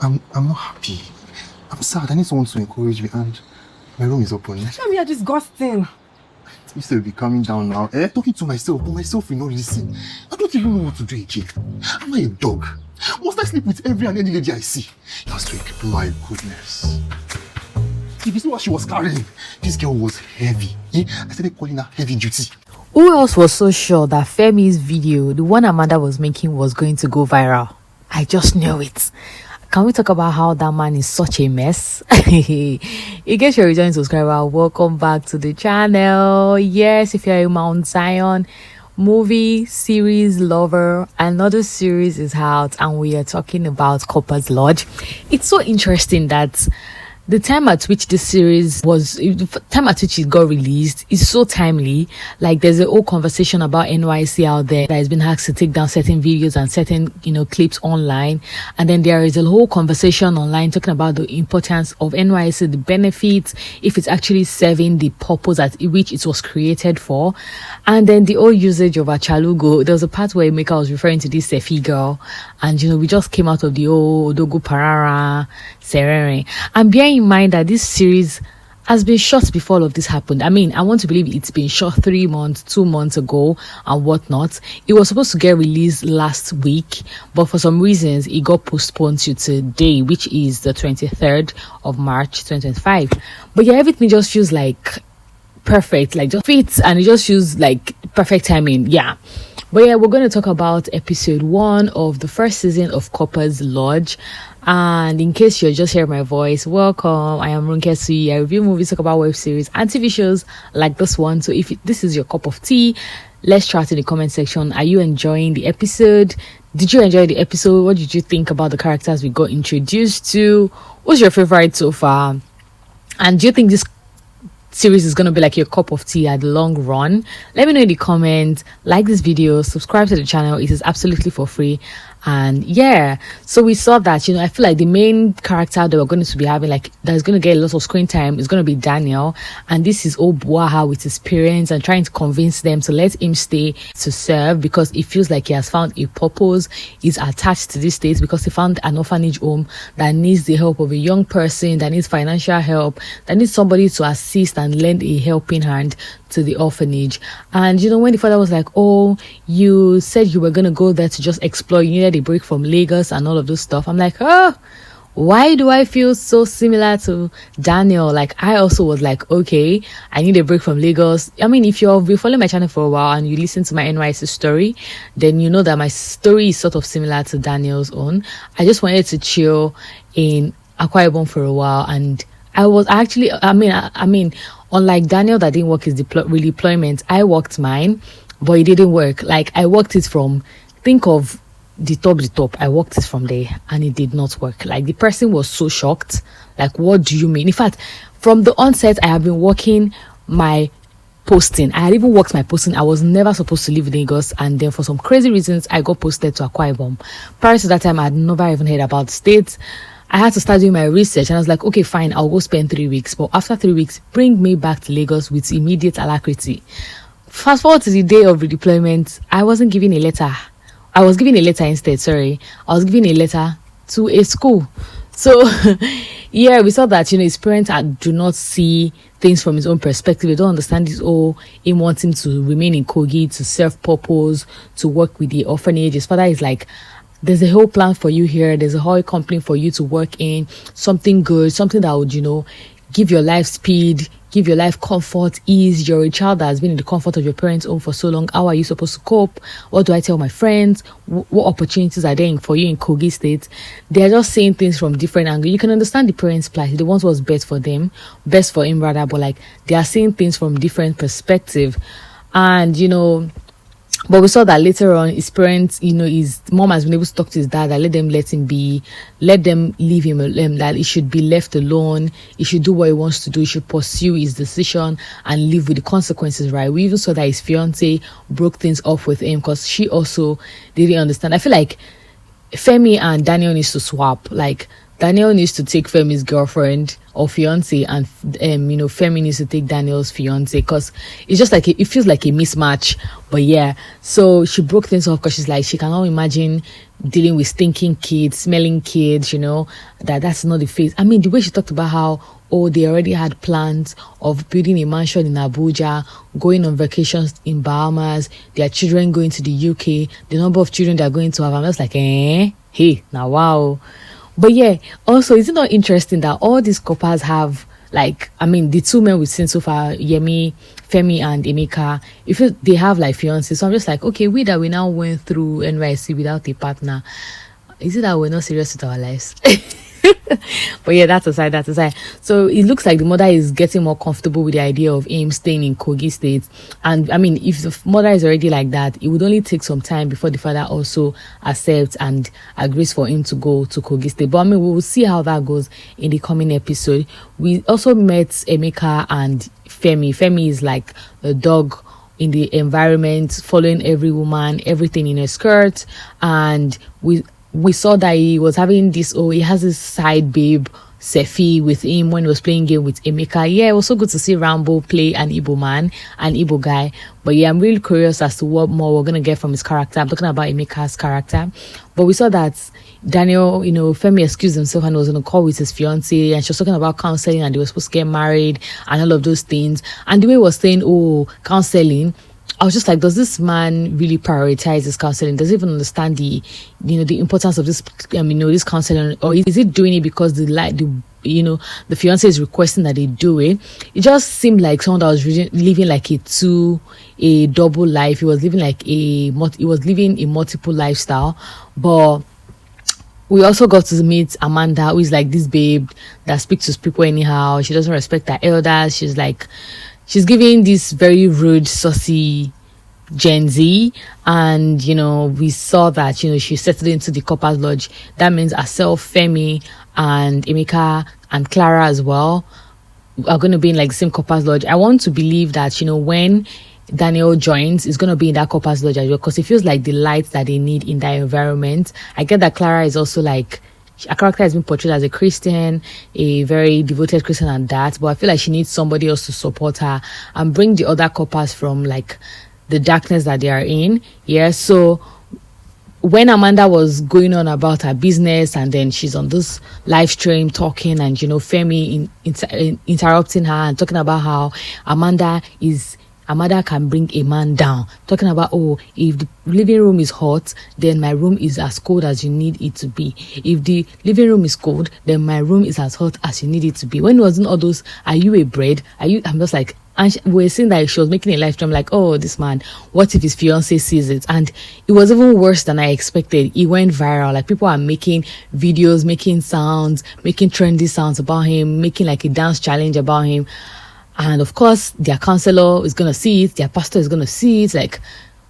I'm not happy. I'm sad. I need someone to encourage me, and my room is open. Shami, you're disgusting. You still be calming down now. Talking to myself, but myself will not listen. I don't even know what to do again. Am I a dog? Must I sleep with every and any lady I see? Last week, my goodness. If you see what she was carrying, this girl was heavy. I started calling her heavy duty. Who else was so sure that Femi's video, the one Amanda was making, was going to go viral? I just knew it. Can we talk about how that man is such a mess? In case you're a returning subscriber, welcome back to the channel. Yes, if you're a Mount Zion movie series lover, another series is out and we are talking about CORPER'S Lodge. It's so interesting that the time at which this series the time at which it got released is so timely. Like, there's a whole conversation about NYC out there that has been asked to take down certain videos and certain, clips online. And then there is a whole conversation online talking about the importance of NYC, the benefits, if it's actually serving the purpose at which it was created for. And then the old usage of Achalugo. There was a part where Emeka was referring to this Sefi girl. And, we just came out of the old Odogu Parara, Serere. And bearing in mind that this series has been shot before all of this happened. I mean, I want to believe it's been shot 3 months, 2 months ago and whatnot. It was supposed to get released last week, but for some reasons it got postponed to today, which is the 23rd of March 2025. But yeah, everything just feels like perfect, like just fits, and it just feels like perfect timing. Yeah. But yeah, we're going to talk about episode 1 of the first season of CORPER'S Lodge. And in case you're just hearing my voice, welcome. I am aderonkeolorunsuyi. I review movies, talk about web series and TV shows like this one. So if this is your cup of tea, let's chat in the comment section. Are you enjoying the episode? Did you enjoy the episode? What did you think about the characters we got introduced to? What's your favorite so far? And do you think this series is going to be like your cup of tea at the long run? Let me know in the comments. Like this video, subscribe to the channel. It is absolutely for free. And yeah, so we saw that, I feel like the main character that we're going to be having, like, that's going to get a lot of screen time, is going to be Daniel. And this is old Buaha with his parents and trying to convince them to let him stay to serve, because it feels like he has found a purpose. He's attached to this state because he found an orphanage home that needs the help of a young person, that needs financial help, that needs somebody to assist and lend a helping hand to the orphanage. And when the father was like, oh, you said you were gonna go there to just explore, you needed a break from Lagos and all of those stuff, I'm like, oh, why do I feel so similar to Daniel? Like, I also was like, okay, I need a break from Lagos. I mean, if you've been following my channel for a while and you listen to my NYC story, then you know that my story is sort of similar to Daniel's own. I just wanted to chill in Akwa Ibom for a while, and I was actually, I mean, unlike Daniel that didn't work his redeployment, I worked mine, but it didn't work. Like, I worked it from, think of the top, I worked it from there, and it did not work. Like, the person was so shocked. Like, what do you mean? In fact, from the onset, I have been working my posting. I had even worked my posting. I was never supposed to live in Lagos, and then for some crazy reasons, I got posted to Akwa Ibom. Prior to that time, I had never even heard about the states. I had to start doing my research, and I was like, okay, fine, I'll go spend 3 weeks. But after 3 weeks, bring me back to Lagos with immediate alacrity. Fast forward to the day of redeployment, I wasn't given a letter. I was given a letter instead, sorry. I was given a letter to a school. So, yeah, we saw that, his parents do not see things from his own perspective. They don't understand his whole him wanting to remain in Kogi, to serve purpose, to work with the orphanage. His father is like, there's a whole plan for you here. There's a whole company for you to work in. Something good, something that would, give your life speed, give your life comfort, ease. You're a child that has been in the comfort of your parents' home for so long. How are you supposed to cope? What do I tell my friends? What opportunities are there for you in Kogi State? They're just saying things from different angles. You can understand the parents' plight. They want what's best for them, best for him rather, but like, they are saying things from different perspective. And, but we saw that later on, his parents, his mom has been able to talk to his dad that let him be, let them leave him alone, that he should be left alone, he should do what he wants to do, he should pursue his decision and live with the consequences, right? We even saw that his fiance broke things off with him because she also didn't understand. I feel like Femi and Daniel needs to swap. Like, Daniel needs to take Femi's girlfriend or fiance, and Femi needs to take Daniel's fiance, because it's just like it feels like a mismatch. But yeah, so she broke things off because she's like, she cannot imagine dealing with stinking kids, smelling kids, that's not the face. I mean, the way she talked about how, they already had plans of building a mansion in Abuja, going on vacations in Bahamas, their children going to the UK, the number of children they're going to have. I'm just like, hey, now wow. But yeah, also, is it not interesting that all these couples have, like, I mean, the two men we've seen so far, Femi and Emeka, they have like fiancés. So I'm just like, okay, we now went through NYC without a partner. Is it that we're not serious with our lives? But yeah, that's aside. So it looks like the mother is getting more comfortable with the idea of him staying in Kogi State. And I mean, if the mother is already like that, it would only take some time before the father also accepts and agrees for him to go to Kogi State. But I mean, we will see how that goes in the coming episode. We also met Emeka and Femi. Femi is like a dog in the environment, following every woman, everything in a skirt. And we saw that he was having this, he has this side babe, Sefi, with him when he was playing game with Emeka. Yeah, it was so good to see Rambo play an Igbo man, an Igbo guy. But yeah, I'm really curious as to what more we're going to get from his character. I'm talking about Emeka's character. But we saw that Daniel, Femi excused himself and was on a call with his fiancée, and she was talking about counseling and they were supposed to get married and all of those things. And the way he was saying, counseling, I was just like, does this man really prioritize this counseling? Does he even understand the importance of this, this counseling? Or is he doing it because the fiancé is requesting that they do it? It just seemed like someone that was living like a double life. He was living a multiple lifestyle. But we also got to meet Amanda, who is like this babe that speaks to people anyhow. She doesn't respect her elders. She's giving this very rude, saucy Gen Z. And, we saw that, she settled into the CORPER'S lodge. That means herself, Femi, and Emeka, and Clara as well are going to be in like the same CORPER'S lodge. I want to believe that, when Daniel joins, it's going to be in that CORPER'S lodge as well, because it feels like the light that they need in that environment. I get that Clara is also like, her character has been portrayed as a Christian, a very devoted Christian and that, but I feel like she needs somebody else to support her and bring the other couples from like the darkness that they are in. Yeah, so when Amanda was going on about her business and then she's on this live stream talking and, Femi interrupting her and talking about how Amanda can bring a man down. Talking about, if the living room is hot, then my room is as cold as you need it to be. If the living room is cold, then my room is as hot as you need it to be. When it wasn't all those, are you a bread? I'm just like, and we're seeing that she was making a live stream like, this man, what if his fiancé sees it? And it was even worse than I expected. It went viral. Like, people are making videos, making sounds, making trendy sounds about him, making like a dance challenge about him. And of course, their counselor is going to see it. Their pastor is going to see it. Like,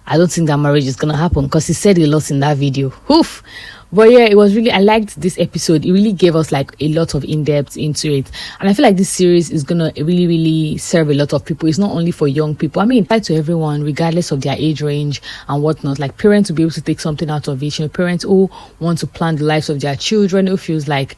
I don't think that marriage is going to happen because he said a lot in that video. Oof. But yeah, I liked this episode. It really gave us like a lot of in-depth into it. And I feel like this series is going to really, really serve a lot of people. It's not only for young people. I mean, it's to everyone, regardless of their age range and whatnot. Like, parents will be able to take something out of it. Parents who want to plan the lives of their children, who feels like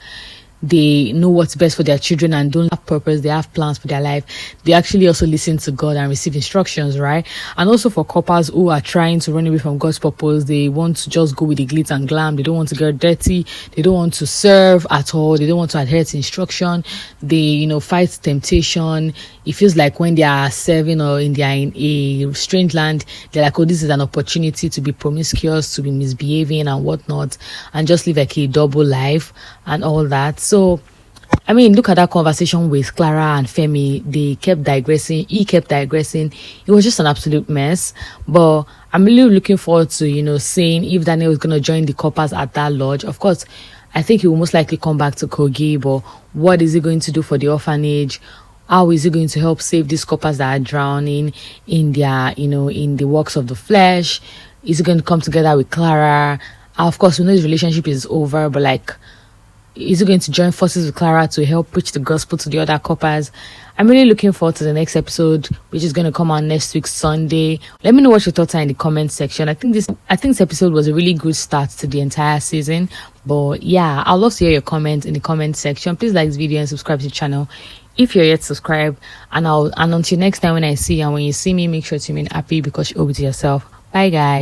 they know what's best for their children and don't have purpose, they have plans for their life. They actually also listen to God and receive instructions, right? And also for couples who are trying to run away from God's purpose, they want to just go with the glitz and glam. They don't want to get dirty. They don't want to serve at all. They don't want to adhere to instruction. They, fight temptation. It feels like when they are serving or they are in a strange land, they're like, this is an opportunity to be promiscuous, to be misbehaving and whatnot, and just live like a double life and all that. So, I mean, look at that conversation with Clara and Femi. They kept digressing. He kept digressing. It was just an absolute mess. But I'm really looking forward to, seeing if Daniel is going to join the CORPER'S at that lodge. Of course, I think he will most likely come back to Kogi. But what is he going to do for the orphanage? How is he going to help save these couples that are drowning in their, in the works of the flesh? Is he going to come together with Clara? Of course, we know his relationship is over, but like, is he going to join forces with Clara to help preach the gospel to the other couples? I'm really looking forward to the next episode, which is going to come on next week, Sunday. Let me know what your thoughts are in the comment section. I think this episode was a really good start to the entire season. But yeah, I'd love to hear your comments in the comment section. Please like this video and subscribe to the channel if you're yet subscribed. And until next time when I see you and when you see me, make sure to remain happy because you owe it to yourself. Bye guys.